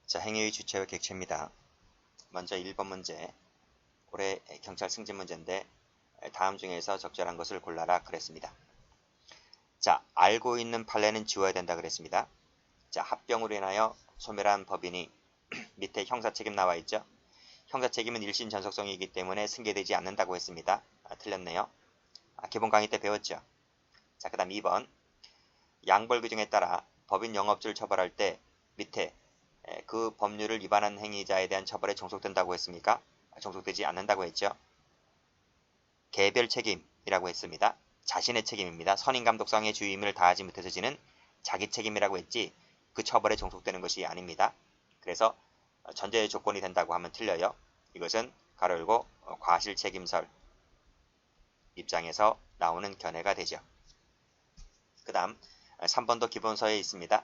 자, 행위의 주체와 객체입니다. 먼저 1번 문제. 올해 경찰 승진 문제인데 다음 중에서 적절한 것을 골라라 그랬습니다. 자, 알고 있는 판례는 지워야 된다 그랬습니다. 자, 합병으로 인하여 소멸한 법인이 밑에 형사책임 나와 있죠. 형사책임은 일신 전속성이기 때문에 승계되지 않는다고 했습니다. 틀렸네요. 기본 강의 때 배웠죠. 자, 그 다음 2번. 양벌 규정에 따라 법인 영업주를 처벌할 때 밑에 그 법률을 위반한 행위자에 대한 처벌에 종속된다고 했습니까? 종속되지 않는다고 했죠. 개별 책임이라고 했습니다. 자신의 책임입니다. 선임감독상의 주임을 다하지 못해서 지는 자기 책임이라고 했지 그 처벌에 종속되는 것이 아닙니다. 그래서 전제 조건이 된다고 하면 틀려요. 이것은 가로 열고 과실책임설 입장에서 나오는 견해가 되죠. 그 다음 3번도 기본서에 있습니다.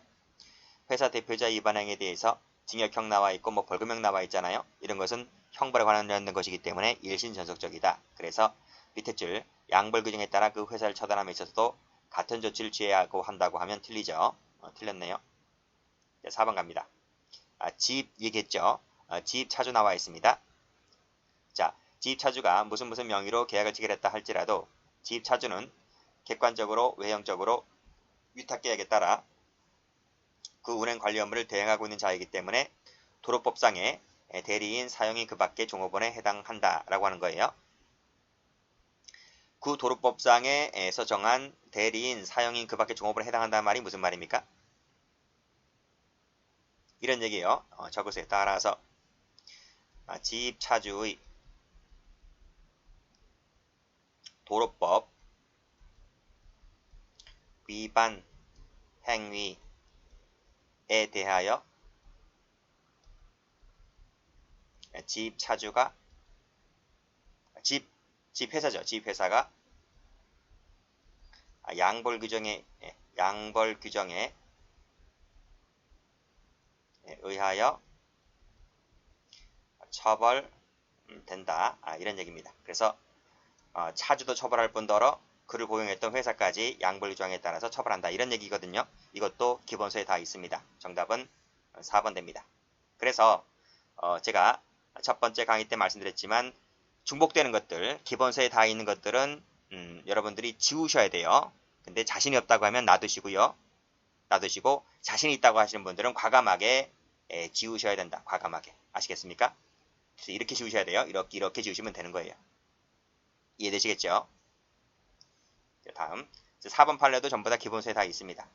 회사 대표자 위반 행위에 대해서 징역형 나와 있고 벌금형 나와 있잖아요. 이런 것은 형벌에 관련된 것이기 때문에 일신전속적이다. 그래서 밑에 줄 양벌 규정에 따라 그 회사를 처단함에 있어서도 같은 조치를 취해야 하고 한다고 하면 틀리죠. 틀렸네요. 4번 갑니다. 집 얘기했죠. 집 차주 나와 있습니다. 자, 집 차주가 무슨 명의로 계약을 체결했다 할지라도 집 차주는 객관적으로 외형적으로 위탁계약에 따라 그 운행 관리 업무를 대행하고 있는 자이기 때문에 도로법상의 대리인 사용이 그 밖의 종업원에 해당한다라고 하는 거예요. 그 도로법상에서 정한 대리인 사용인 그 밖의 종업원에 해당한다는 말이 무슨 말입니까? 이런 얘기예요. 적으세요. 따라서 집 차주의 도로법 위반 행위에 대하여 집 차주가 집 회사죠. 집 회사가 양벌 규정에 의하여 처벌된다. 이런 얘기입니다. 그래서 차주도 처벌할 뿐더러 그를 고용했던 회사까지 양벌 규정에 따라서 처벌한다. 이런 얘기거든요. 이것도 기본서에 다 있습니다. 정답은 4번 됩니다. 그래서 제가 첫 번째 강의 때 말씀드렸지만 중복되는 것들, 기본서에 다 있는 것들은 여러분들이 지우셔야 돼요. 근데 자신이 없다고 하면 놔두시고요. 놔두시고 자신이 있다고 하시는 분들은 과감하게 지우셔야 된다. 과감하게. 아시겠습니까? 그래서 이렇게 지우셔야 돼요. 이렇게 지우시면 되는 거예요. 이해되시겠죠? 다음 4번 판례도 전부 다 기본서에 다 있습니다.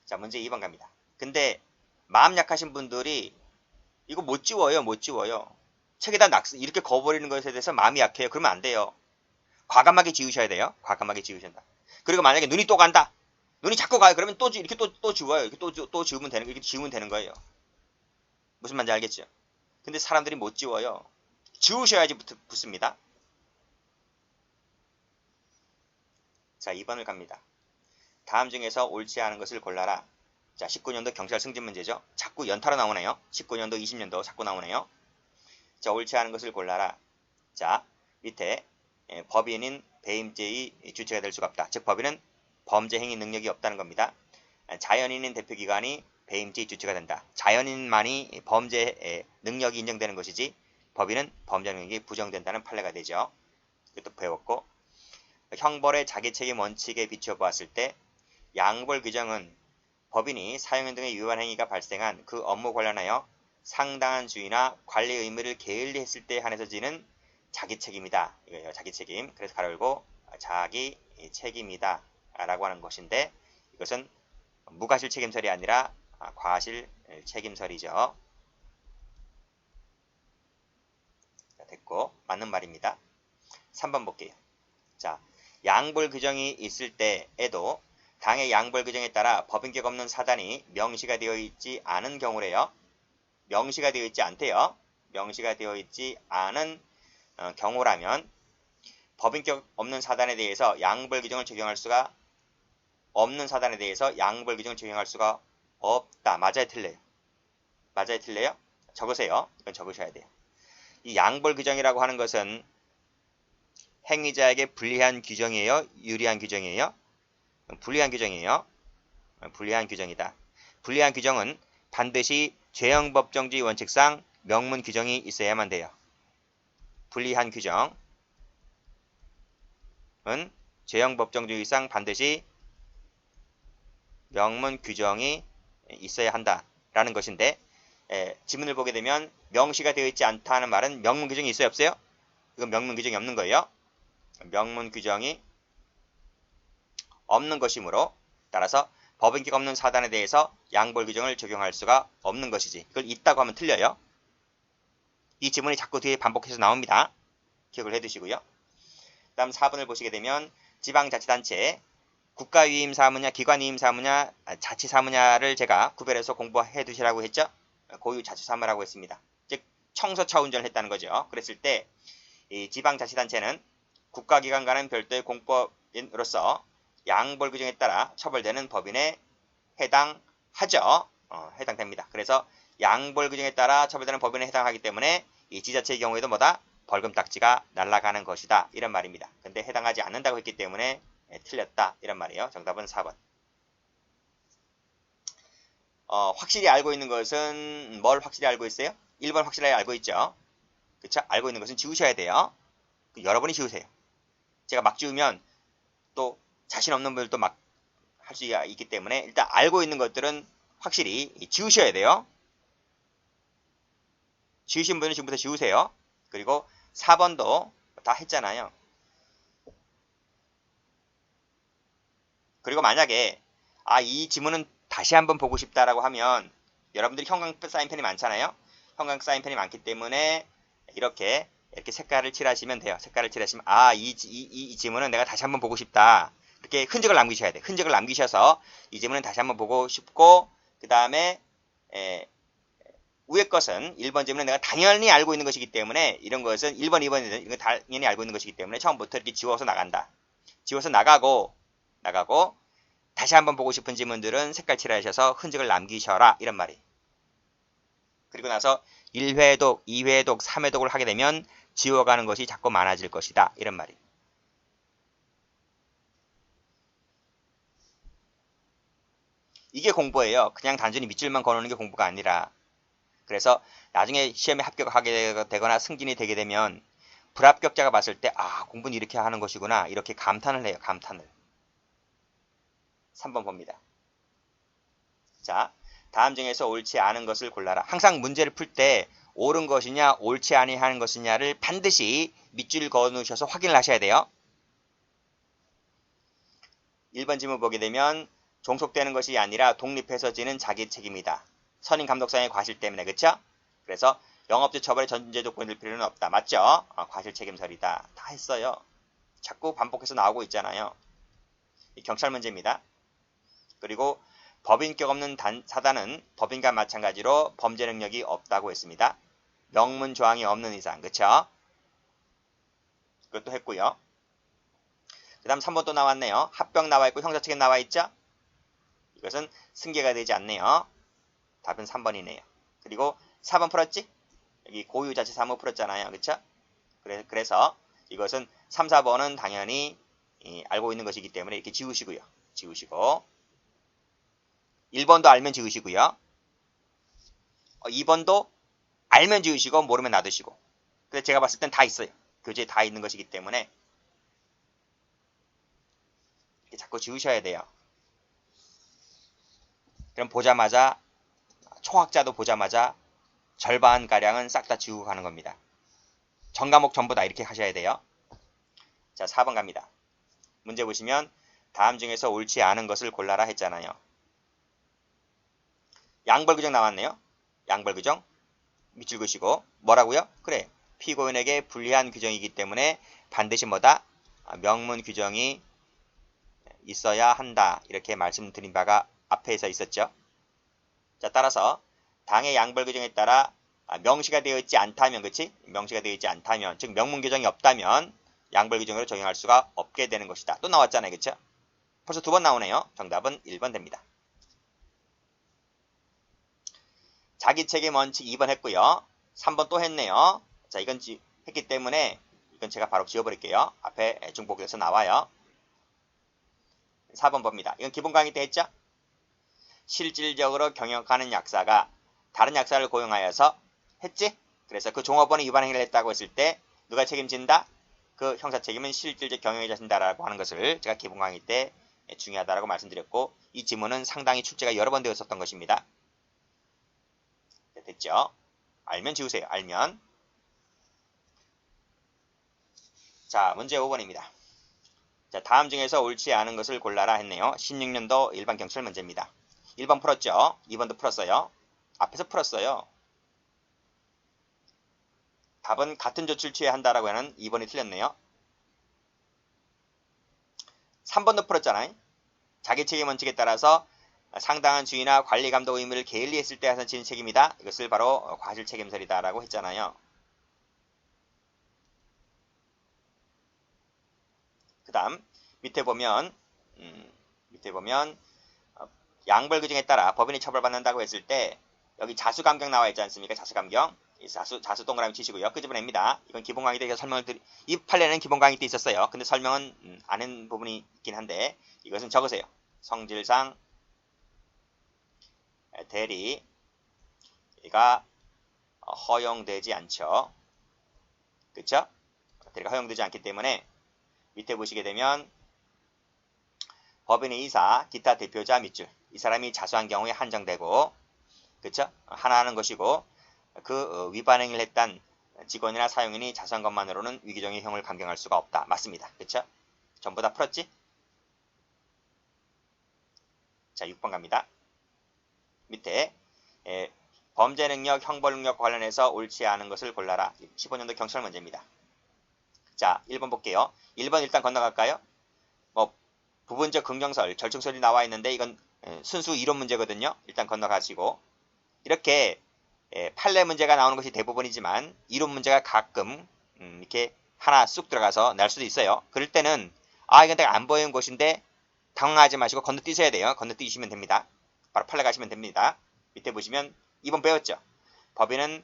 자, 문제 2번 갑니다. 근데 마음 약하신 분들이 이거 못 지워요. 책에다 이렇게 거버리는 것에 대해서 마음이 약해요. 그러면 안 돼요. 과감하게 지우셔야 돼요. 과감하게 지우신다. 그리고 만약에 눈이 또 간다. 눈이 자꾸 가요. 그러면 이렇게 또 지워요. 이렇게 또 지우면 되는, 이렇게 지우면 되는 거예요. 무슨 말인지 알겠죠? 근데 사람들이 못 지워요. 지우셔야지 붙습니다. 자, 2번을 갑니다. 다음 중에서 옳지 않은 것을 골라라. 자, 19년도 경찰 승진 문제죠. 자꾸 연타로 나오네요. 19년도, 20년도 자꾸 나오네요. 자, 옳지 않은 것을 골라라. 자, 밑에 법인인 배임죄의 주체가 될 수가 없다. 즉, 법인은 범죄 행위 능력이 없다는 겁니다. 자연인인 대표기관이 배임죄의 주체가 된다. 자연인만이 범죄 능력이 인정되는 것이지 법인은 범죄 능력이 부정된다는 판례가 되죠. 이것도 배웠고, 형벌의 자기책임 원칙에 비춰보았을 때 양벌 규정은 법인이 사용인 등의 위반 행위가 발생한 그 업무 관련하여 상당한 주의나 관리 의무를 게을리했을 때 한해서 지는 자기 책임이다. 이거예요. 자기 책임. 그래서 가로 열고 자기 책임이다 라고 하는 것인데 이것은 무과실 책임설이 아니라 과실 책임설이죠. 자, 됐고 맞는 말입니다. 3번 볼게요. 자, 양벌 규정이 있을 때에도 당의 양벌 규정에 따라 법인격 없는 사단이 명시가 되어 있지 않은 경우래요. 명시가 되어 있지 않대요. 명시가 되어 있지 않은 경우라면 법인격 없는 사단에 대해서 양벌 규정을 적용할 수가 없는 사단에 대해서 양벌 규정을 적용할 수가 없다. 맞아요, 틀려요? 맞아요, 틀려요? 적으세요. 이건 적으셔야 돼요. 이 양벌 규정이라고 하는 것은 행위자에게 불리한 규정이에요? 유리한 규정이에요? 불리한 규정이에요. 불리한 규정이다. 불리한 규정은 반드시 죄형법정주의 원칙상 명문 규정이 있어야만 돼요. 불리한 규정은 죄형법정주의상 반드시 명문 규정이 있어야 한다라는 것인데, 지문을 보게 되면 명시가 되어 있지 않다는 말은 명문 규정이 있어요, 없어요? 이건 명문 규정이 없는 거예요. 명문 규정이 없는 것이므로 따라서 법인격 없는 사단에 대해서 양벌 규정을 적용할 수가 없는 것이지. 그걸 있다고 하면 틀려요. 이 지문이 자꾸 뒤에 반복해서 나옵니다. 기억을 해두시고요. 다음 4번을 보시게 되면 지방자치단체 국가위임 사무냐, 기관위임 사무냐, 자치 사무냐를 제가 구별해서 공부해 두시라고 했죠. 고유 자치 사무라고 했습니다. 즉 청소차 운전을 했다는 거죠. 그랬을 때 이 지방자치단체는 국가기관과는 별도의 공법인으로서 양벌 규정에 따라 처벌되는 법인에 해당하죠. 해당됩니다. 그래서 양벌 규정에 따라 처벌되는 법인에 해당하기 때문에 이 지자체의 경우에도 뭐다? 벌금 딱지가 날아가는 것이다. 이런 말입니다. 근데 해당하지 않는다고 했기 때문에 틀렸다. 이런 말이에요. 정답은 4번. 확실히 알고 있는 것은 뭘 확실히 알고 있어요? 1번 확실하게 알고 있죠. 그쵸? 알고 있는 것은 지우셔야 돼요. 여러분이 지우세요. 제가 막 지우면 또 자신 없는 분들도 막 할 수 있기 때문에 일단 알고 있는 것들은 확실히 지우셔야 돼요. 지우신 분은 지금부터 지우세요. 그리고 4번도 다 했잖아요. 그리고 만약에 이 지문은 다시 한번 보고 싶다라고 하면 여러분들이 형광 사인펜이 많잖아요. 형광 사인펜이 많기 때문에 이렇게 색깔을 칠하시면 돼요. 색깔을 칠하시면 이 지문은 내가 다시 한번 보고 싶다. 이렇게 흔적을 남기셔야 돼요. 흔적을 남기셔서 이 지문은 다시 한번 보고 싶고, 그 다음에 위에 것은 1번 지문은 내가 당연히 알고 있는 것이기 때문에 이런 것은 1번, 2번이든 이건 당연히 알고 있는 것이기 때문에 처음부터 이렇게 지워서 나간다. 지워서 나가고 다시 한번 보고 싶은 지문들은 색깔 칠하셔서 흔적을 남기셔라. 이런 말이. 그리고 나서 1회독, 2회독, 3회독을 하게 되면 지워가는 것이 자꾸 많아질 것이다. 이런 말이. 이게 공부예요. 그냥 단순히 밑줄만 그어놓는 게 공부가 아니라. 그래서 나중에 시험에 합격하게 되거나 승진이 되게 되면 불합격자가 봤을 때 공부는 이렇게 하는 것이구나. 이렇게 감탄을 해요. 감탄을. 3번 봅니다. 자, 다음 중에서 옳지 않은 것을 골라라. 항상 문제를 풀 때 옳은 것이냐 옳지 아니하는 것이냐를 반드시 밑줄 그어 놓으셔서 확인을 하셔야 돼요. 1번 질문 보게 되면 종속되는 것이 아니라 독립해서 지는 자기 책임이다. 선임 감독상의 과실 때문에, 그쵸? 그래서 영업주 처벌의 전제 조건이 될 필요는 없다. 맞죠? 과실 책임설이다. 다 했어요. 자꾸 반복해서 나오고 있잖아요. 경찰 문제입니다. 그리고 법인격 없는 사단은 법인과 마찬가지로 범죄 능력이 없다고 했습니다. 명문 조항이 없는 이상, 그쵸? 그것도 했고요. 그 다음 3번 또 나왔네요. 합병 나와 있고 형사책임 나와 있죠? 이것은 승계가 되지 않네요. 답은 3번이네요. 그리고 4번 풀었지? 여기 고유자치 사무 풀었잖아요. 그쵸? 그래서 이것은 3, 4번은 당연히 알고 있는 것이기 때문에 이렇게 지우시고요. 지우시고 1번도 알면 지우시고요. 2번도 알면 지우시고 모르면 놔두시고. 근데 제가 봤을 땐 다 있어요. 교재에 다 있는 것이기 때문에 이렇게 자꾸 지우셔야 돼요. 그럼 보자마자 총학자도 보자마자 절반가량은 싹 다 지우고 가는 겁니다. 전 과목 전부 다 이렇게 하셔야 돼요. 자, 4번 갑니다. 문제 보시면 다음 중에서 옳지 않은 것을 골라라 했잖아요. 양벌규정 나왔네요. 양벌규정 밑줄 그시고 뭐라고요? 그래, 피고인에게 불리한 규정이기 때문에 반드시 뭐다? 명문 규정이 있어야 한다. 이렇게 말씀드린 바가 앞에서 있었죠. 자, 따라서 당의 양벌 규정에 따라 명시가 되어 있지 않다면, 그치? 명시가 되어 있지 않다면, 즉 명문 규정이 없다면 양벌 규정으로 적용할 수가 없게 되는 것이다. 또 나왔잖아요, 그쵸? 벌써 2번 나오네요. 정답은 1번 됩니다. 자기 책임 원칙 2번 했고요. 3번 또 했네요. 자, 이건 했기 때문에 이건 제가 바로 지워버릴게요. 앞에 중복해서 나와요. 4번 봅니다. 이건 기본 강의 때 했죠? 실질적으로 경영하는 약사가 다른 약사를 고용하여서 했지? 그래서 그 종업원이 위반 행위를 했다고 했을 때 누가 책임진다? 그 형사 책임은 실질적 경영에 져진다라고 하는 것을 제가 기본 강의 때 중요하다라고 말씀드렸고, 이 지문은 상당히 출제가 여러 번 되었었던 것입니다. 네, 됐죠? 알면 지우세요. 알면. 자, 문제 5번입니다. 자, 다음 중에서 옳지 않은 것을 골라라 했네요. 16년도 일반 경찰 문제입니다. 1번 풀었죠? 2번도 풀었어요. 앞에서 풀었어요. 답은 같은 조치를 취해야 한다라고 하는 2번이 틀렸네요. 3번도 풀었잖아요. 자기 책임 원칙에 따라서 상당한 주의나 관리 감독 의무를 게을리했을 때 하는 지는 책임이다. 이것을 바로 과실 책임설이다라고 했잖아요. 그 다음 밑에 보면 양벌 규정에 따라 법인이 처벌받는다고 했을 때 여기 자수감경 나와 있지 않습니까? 자수감경. 자수 동그라미 치시고요. 끄집어냅니다. 이건 기본 강의 때에서 설명을 이 판례는 기본 강의 때 있었어요. 근데 설명은 안 한 부분이 있긴 한데 이것은 적으세요. 성질상 대리가 허용되지 않죠. 그쵸? 대리가 허용되지 않기 때문에 밑에 보시게 되면 법인의 이사, 기타 대표자 밑줄 이 사람이 자수한 경우에 한정되고, 그쵸? 하나 하는 것이고, 그 위반 행위를 했던 직원이나 사용인이 자수한 것만으로는 위기적인 형을 감경할 수가 없다. 맞습니다. 그쵸? 전부 다 풀었지? 자, 6번 갑니다. 밑에 범죄 능력, 형벌 능력 관련해서 옳지 않은 것을 골라라. 15년도 경찰 문제입니다. 자, 1번 볼게요. 1번 일단 건너갈까요? 부분적 긍정설, 절충설이 나와 있는데 이건 순수 이론 문제거든요. 일단 건너가시고, 이렇게 판례 문제가 나오는 것이 대부분이지만 이론 문제가 가끔 이렇게 하나 쑥 들어가서 날 수도 있어요. 그럴 때는 이건 내가 안 보이는 곳인데 당황하지 마시고 건너뛰셔야 돼요. 건너뛰시면 됩니다. 바로 판례 가시면 됩니다. 밑에 보시면 2번 배웠죠. 법인은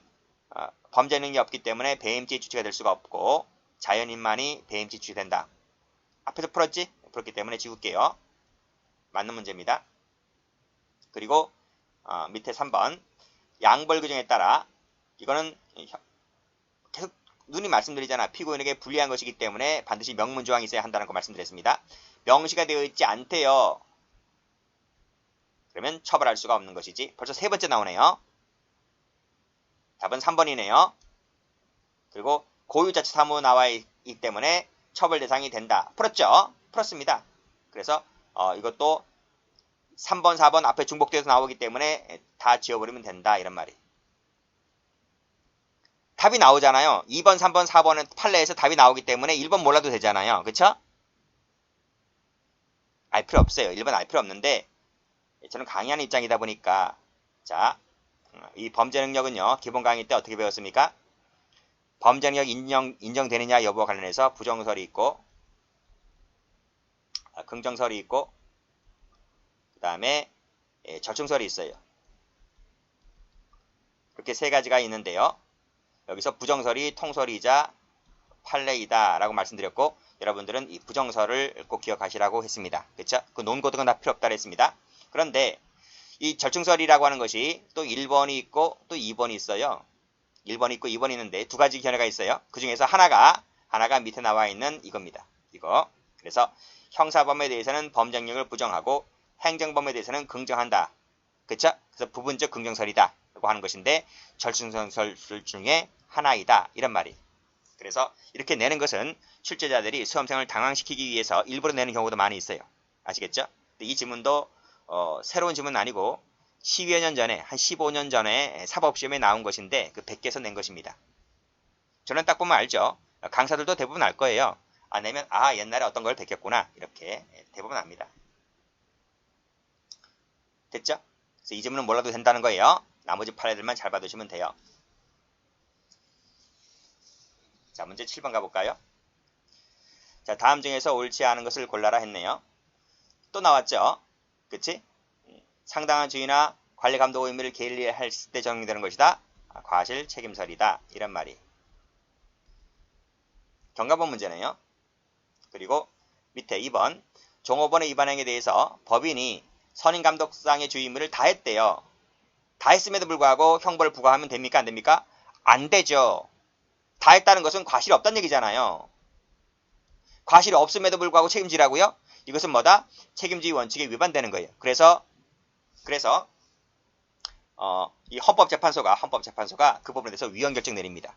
범죄 능력이 없기 때문에 배임죄 주체가 될 수가 없고 자연인만이 배임죄 주체가 된다. 앞에서 풀었지? 풀었기 때문에 지울게요. 맞는 문제입니다. 그리고 밑에 3번 양벌 규정에 따라 이거는 계속 눈이 말씀드리잖아. 피고인에게 불리한 것이기 때문에 반드시 명문조항이 있어야 한다는 거 말씀드렸습니다. 명시가 되어 있지 않대요. 그러면 처벌할 수가 없는 것이지. 벌써 세 번째 나오네요. 답은 3번이네요. 그리고 고유자체 사무 나와 있기 때문에 처벌 대상이 된다. 풀었죠? 풀었습니다. 그래서 이것도 3번, 4번 앞에 중복돼서 나오기 때문에 다 지워버리면 된다. 이런 말이. 답이 나오잖아요. 2번, 3번, 4번은 판례에서 답이 나오기 때문에 1번 몰라도 되잖아요. 그쵸? 알 필요 없어요. 1번 알 필요 없는데 저는 강의하는 입장이다 보니까 자, 이 범죄 능력은요. 기본 강의 때 어떻게 배웠습니까? 범죄 능력 인정되느냐 여부와 관련해서 부정설이 있고 긍정설이 있고 그 다음에 절충설이 있어요. 이렇게 세 가지가 있는데요. 여기서 부정설이 통설이자 판례이다 라고 말씀드렸고 여러분들은 이 부정설을 꼭 기억하시라고 했습니다. 그쵸? 그 논고등은 다 필요 없다 그랬습니다. 그런데 이 절충설이라고 하는 것이 또 1번이 있고 또 2번이 있어요. 1번이 있고 2번이 있는데 두 가지 견해가 있어요. 그 중에서 하나가 밑에 나와 있는 이겁니다. 이거. 그래서 형사범에 대해서는 범죄력을 부정하고 행정범에 대해서는 긍정한다. 그쵸? 그래서 부분적 긍정설이다 라고 하는 것인데 절충설 중에 하나이다 이런 말이. 그래서 이렇게 내는 것은 출제자들이 수험생을 당황시키기 위해서 일부러 내는 경우도 많이 있어요. 아시겠죠? 이 지문도 새로운 지문은 아니고 10여 년 전에 한 15년 전에 사법시험에 나온 것인데 그 100개에서 낸 것입니다. 저는 딱 보면 알죠. 강사들도 대부분 알 거예요. 내면 옛날에 어떤 걸 베꼈구나 이렇게 대부분 압니다. 됐죠? 그래서 이 지문은 몰라도 된다는 거예요. 나머지 판례들만 잘 받으시면 돼요. 자, 문제 7번 가볼까요? 자, 다음 중에서 옳지 않은 것을 골라라 했네요. 또 나왔죠? 그치? 상당한 주의나 관리 감독 의무를 게을리할 때 적용되는 것이다. 과실 책임설이다. 이런 말이. 경과본 문제네요. 그리고 밑에 2번 종업원의 위반 행위에 대해서 법인이 선임감독상의 주의 의무를 다했대요. 다했음에도 불구하고 형벌을 부과하면 됩니까? 안 됩니까? 안 되죠. 다했다는 것은 과실이 없다는 얘기잖아요. 과실이 없음에도 불구하고 책임지라고요? 이것은 뭐다? 책임주의 원칙에 위반되는 거예요. 그래서 이 헌법재판소가 그 부분에 대해서 위헌 결정 내립니다.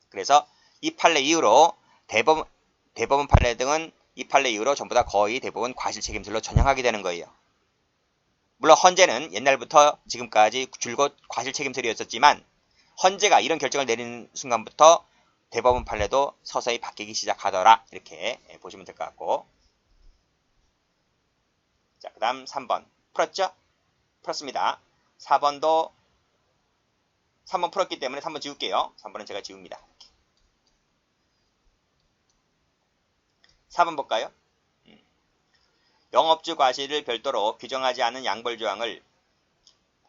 그래서 이 판례 이후로 대법원 판례 등은 이 판례 이후로 전부 다 거의 대부분 과실 책임설로 전향하게 되는 거예요. 물론 헌재는 옛날부터 지금까지 줄곧 과실 책임설이었었지만 헌재가 이런 결정을 내리는 순간부터 대법원 판례도 서서히 바뀌기 시작하더라. 이렇게 보시면 될 것 같고. 자, 그 다음 3번. 풀었죠? 풀었습니다. 4번 풀었기 때문에 3번 지울게요. 3번은 제가 지웁니다. 4번 볼까요? 영업주 과실을 별도로 규정하지 않은 양벌조항을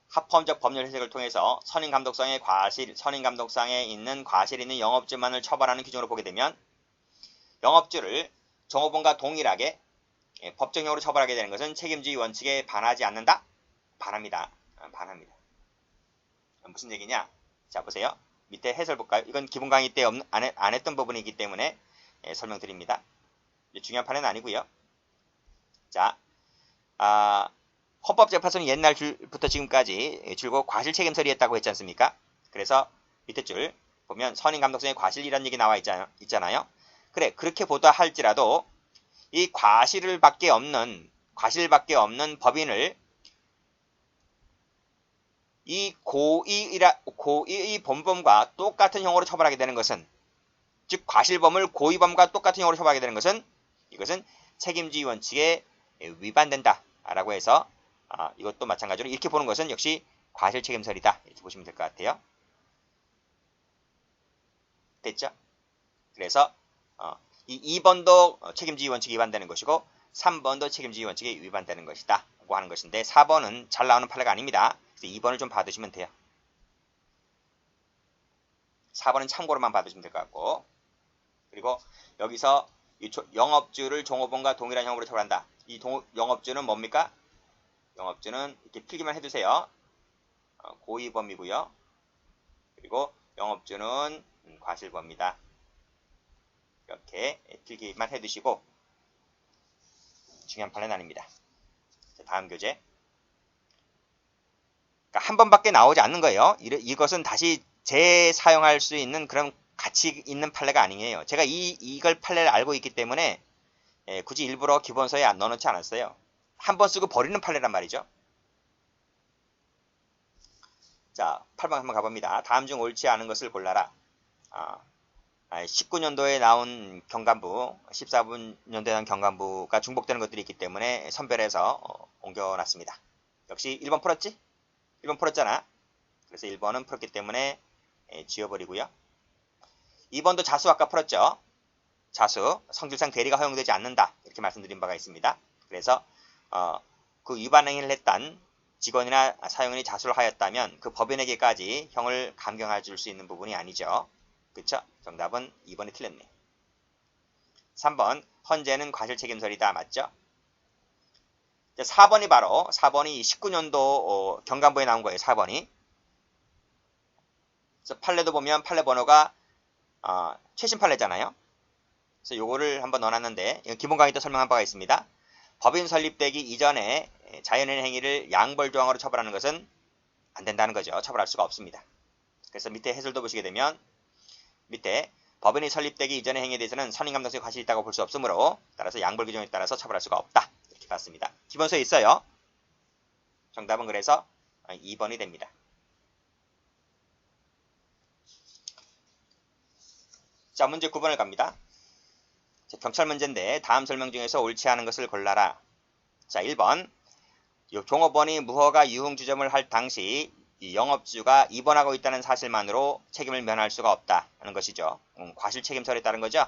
합헌적 법률 해석을 통해서 선임감독상에 있는 과실 있는 영업주만을 처벌하는 규정으로 보게 되면 영업주를 종업원과 동일하게 법정형으로 처벌하게 되는 것은 책임주의 원칙에 반하지 않는다? 반합니다. 무슨 얘기냐? 자, 보세요. 밑에 해설 볼까요? 이건 기본 강의 때 안 했던 부분이기 때문에 설명드립니다. 중요한 판은 아니고요. 자, 헌법재판소는 옛날부터 지금까지 줄곧 과실 책임설이했다고 했지 않습니까? 그래서 밑에 줄 보면 선임감독상의 과실이라는 얘기 나와 있잖아요. 그래, 그렇게 보다 할지라도 이 과실밖에 없는 법인을 이 고의 본범과 똑같은 형으로 처벌하게 되는 것은, 즉 과실범을 고의범과 똑같은 형으로 처벌하게 되는 것은 이것은 책임주의 원칙에 위반된다 라고 해서 이것도 마찬가지로 이렇게 보는 것은 역시 과실 책임설이다 이렇게 보시면 될 것 같아요. 됐죠? 그래서 이 2번도 책임주의 원칙에 위반되는 것이고 3번도 책임주의 원칙에 위반되는 것이다 라고 하는 것인데 4번은 잘 나오는 판례가 아닙니다. 그래서 2번을 좀 봐두시면 돼요. 4번은 참고로만 봐두시면 될 것 같고, 그리고 여기서 영업주를 종업원과 동일한 형으로 처벌한다. 이 영업주는 뭡니까? 영업주는 이렇게 필기만 해두세요. 고의범이고요. 그리고 영업주는 과실범이다. 이렇게 필기만 해두시고 중요한 판례는 아닙니다. 자, 다음 교재. 그러니까 한 번밖에 나오지 않는 거예요. 이것은 다시 재사용할 수 있는 그런 가치 있는 판례가 아니에요. 제가 이걸 판례를 알고 있기 때문에 굳이 일부러 기본서에 안 넣어놓지 않았어요. 한 번 쓰고 버리는 판례란 말이죠. 자, 8번 한번 가봅니다. 다음 중 옳지 않은 것을 골라라. 19년도에 나온 경감부, 14년도에 나온 경감부가 중복되는 것들이 있기 때문에 선별해서 옮겨놨습니다. 역시 1번 풀었지? 1번 풀었잖아. 그래서 1번은 풀었기 때문에 지워버리고요. 2번도 자수 아까 풀었죠. 자수, 성질상 대리가 허용되지 않는다. 이렇게 말씀드린 바가 있습니다. 그래서 그 위반 행위를 했던 직원이나 사용인이 자수를 하였다면 그 법인에게까지 형을 감경해 줄 수 있는 부분이 아니죠. 그쵸? 정답은 2번이 틀렸네. 3번, 헌재는 과실책임설이다. 맞죠? 4번이 19년도 경감부에 나온 거예요. 4번이. 그래서 판례도 보면 판례 번호가 최신 판례잖아요. 그래서 요거를 한번 넣어놨는데 기본 강의 때 설명한 바가 있습니다. 법인 설립되기 이전에 자연인 행위를 양벌조항으로 처벌하는 것은 안 된다는 거죠. 처벌할 수가 없습니다. 그래서 밑에 해설도 보시게 되면 밑에 법인이 설립되기 이전의 행위에 대해서는 선임감독상의 과실이 있다고 볼 수 없으므로 따라서 양벌 규정에 따라서 처벌할 수가 없다. 이렇게 봤습니다. 기본서에 있어요. 정답은 그래서 2번이 됩니다. 자, 문제 9번을 갑니다. 자, 경찰 문제인데 다음 설명 중에서 옳지 않은 것을 골라라. 자, 1번. 종업원이 무허가 유흥주점을 할 당시 이 영업주가 입원하고 있다는 사실만으로 책임을 면할 수가 없다 하는 것이죠. 과실책임설에 따른 거죠.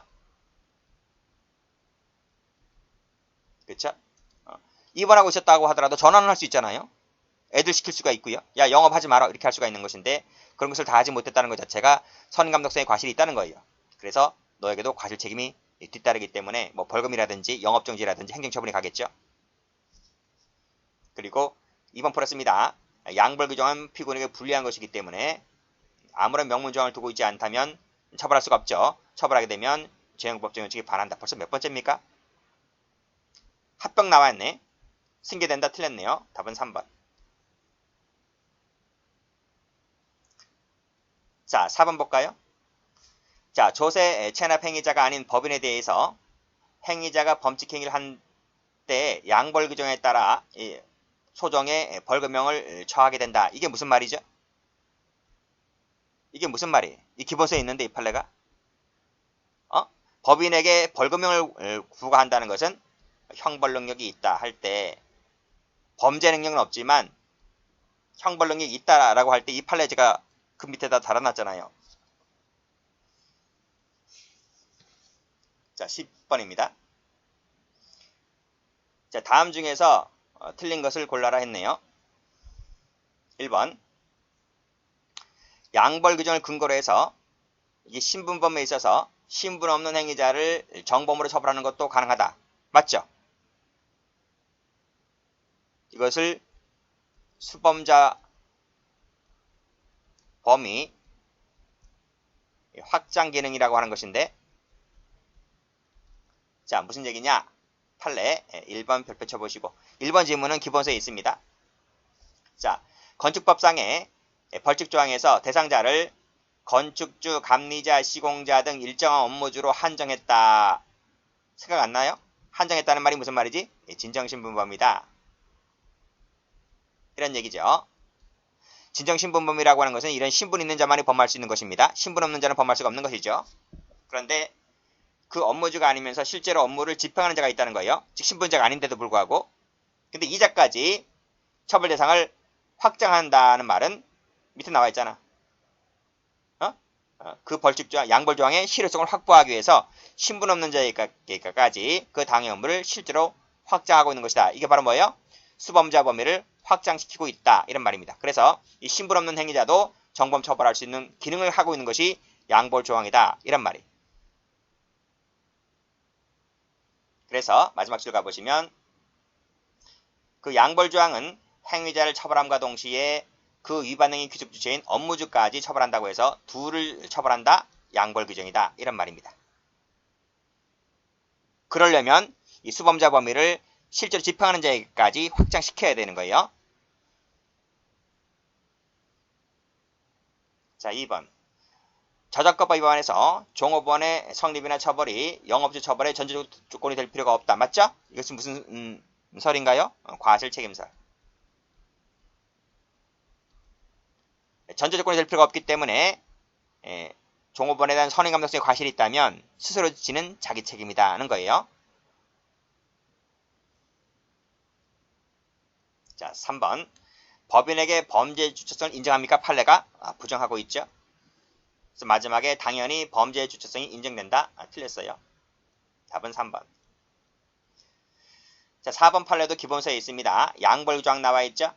그렇죠? 입원하고 있었다고 하더라도 전화는 할 수 있잖아요. 애들 시킬 수가 있고요. 야, 영업하지 마라 이렇게 할 수가 있는 것인데 그런 것을 다 하지 못했다는 것 자체가 선임감독상의 과실이 있다는 거예요. 그래서 너에게도 과실책임이 뒤따르기 때문에 뭐 벌금이라든지 영업정지라든지 행정처분이 가겠죠. 그리고 2번 플러스입니다. 양벌 규정은 피고인에게 불리한 것이기 때문에 아무런 명문조항을 두고 있지 않다면 처벌할 수가 없죠. 처벌하게 되면 재형법적 원칙에 반한다. 벌써 몇 번째입니까? 합병 나왔네. 승계된다. 틀렸네요. 답은 3번. 자, 4번 볼까요? 자, 조세 체납 행위자가 아닌 법인에 대해서 행위자가 범칙 행위를 한 때 양벌 규정에 따라 소정의 벌금형을 처하게 된다. 이게 무슨 말이죠? 이게 무슨 말이에요? 이 기본서에 있는데 이 판례가 법인에게 벌금형을 부과한다는 것은 형벌 능력이 있다 할 때 범죄 능력은 없지만 형벌 능력이 있다라고 할 때 이 판례 제가 그 밑에다 달아놨잖아요. 자, 10번입니다. 자, 다음 중에서 틀린 것을 골라라 했네요. 1번. 양벌 규정을 근거로 해서 이게 신분범에 있어서 신분 없는 행위자를 정범으로 처벌하는 것도 가능하다. 맞죠? 이것을 수범자 범위 확장 기능이라고 하는 것인데, 자, 무슨 얘기냐? 판례 1번 별표 쳐보시고 1번 질문은 기본서에 있습니다. 자, 건축법상의 벌칙조항에서 대상자를 건축주, 감리자, 시공자 등 일정한 업무주로 한정했다. 생각 안 나요? 한정했다는 말이 무슨 말이지? 진정신분범이다. 이런 얘기죠. 진정신분범이라고 하는 것은 이런 신분 있는 자만이 범할 수 있는 것입니다. 신분 없는 자는 범할 수가 없는 것이죠. 그런데 그 업무주가 아니면서 실제로 업무를 집행하는 자가 있다는 거예요. 즉 신분자가 아닌데도 불구하고. 근데 이자까지 처벌 대상을 확장한다는 말은 밑에 나와 있잖아. 그 벌칙조항, 양벌조항의 실효성을 확보하기 위해서 신분 없는 자에게까지 그 당해 업무를 실제로 확장하고 있는 것이다. 이게 바로 뭐예요? 수범자 범위를 확장시키고 있다. 이런 말입니다. 그래서 이 신분 없는 행위자도 정범 처벌할 수 있는 기능을 하고 있는 것이 양벌조항이다. 이런 말이에요. 그래서 마지막 줄 가보시면 그 양벌조항은 행위자를 처벌함과 동시에 그 위반 행위 귀속 주체인 업무주까지 처벌한다고 해서 둘을 처벌한다. 양벌 규정이다. 이런 말입니다. 그러려면 이 수범자 범위를 실제로 집행하는 자에게까지 확장시켜야 되는 거예요. 자, 2번. 저작권법 위반에서 종업원의 성립이나 처벌이 영업주 처벌의 전제 조건이 될 필요가 없다. 맞죠? 이것은 무슨 설인가요? 과실 책임설. 전제 조건이 될 필요가 없기 때문에 종업원에 대한 선행 감독성의 과실이 있다면 스스로 지는 자기 책임이다 하는 거예요. 자, 3번. 법인에게 범죄 주체성을 인정합니까? 판례가 부정하고 있죠. 그래서 마지막에 당연히 범죄 주체성이 인정된다. 틀렸어요. 답은 3번. 자, 4번 판례도 기본서에 있습니다. 양벌조항 나와 있죠.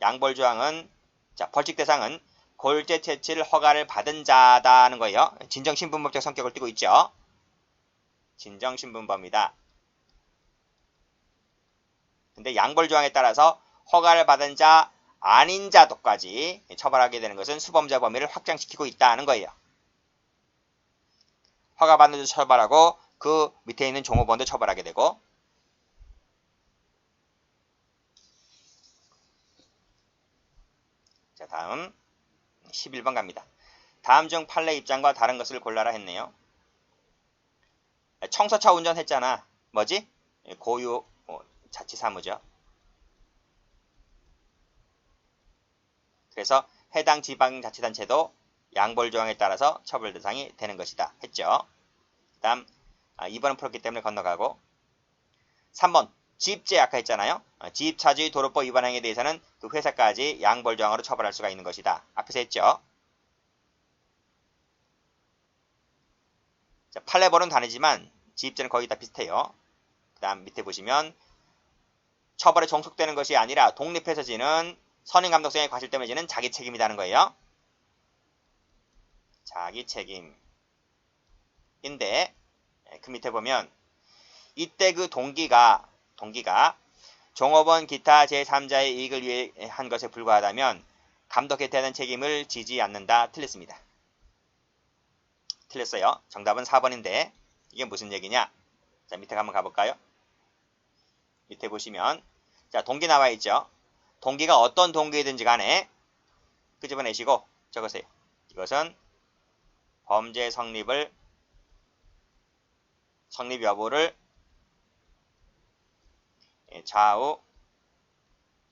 양벌조항은 자, 벌칙 대상은 골재 채취를 허가를 받은 자다는 거예요. 진정신분법적 성격을 띠고 있죠. 진정신분범이다. 근데 양벌조항에 따라서 허가를 받은 자 아닌 자도까지 처벌하게 되는 것은 수범자 범위를 확장시키고 있다는 거예요. 허가받는 자 처벌하고 그 밑에 있는 종업원도 처벌하게 되고. 자, 다음 11번 갑니다. 다음 중 판례 입장과 다른 것을 골라라 했네요. 청소차 운전했잖아. 뭐지? 고유 자치사무죠. 그래서 해당 지방자치단체도 양벌조항에 따라서 처벌 대상이 되는 것이다 했죠. 그 다음 2번은 풀었기 때문에 건너가고 3번 지입제 아까 했잖아요. 지입차주의 도로법 위반 행위에 대해서는 그 회사까지 양벌조항으로 처벌할 수가 있는 것이다. 앞에서 했죠. 자, 판례벌은 다르지만 지입제는 거의 다 비슷해요. 그 다음 밑에 보시면 처벌에 종속되는 것이 아니라 독립해서 지는 선임감독성의 과실 때문에 지는 자기 책임이라는 거예요. 자기 책임인데 그 밑에 보면 이때 그 동기가 종업원 기타 제3자의 이익을 위해 한 것에 불과하다면 감독 혜택하는 책임을 지지 않는다. 틀렸습니다. 틀렸어요. 정답은 4번인데 이게 무슨 얘기냐? 자, 밑에 한번 가볼까요? 밑에 보시면 자, 동기 나와 있죠. 동기가 어떤 동기이든지 간에 끄집어내시고 적으세요. 이것은 범죄 성립 여부를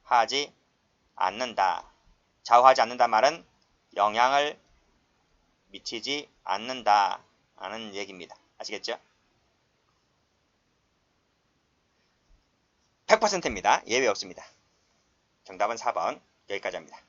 좌우하지 않는다. 좌우하지 않는다 말은 영향을 미치지 않는다 하는 얘기입니다. 아시겠죠? 100%입니다. 예외 없습니다. 정답은 4번. 여기까지 합니다.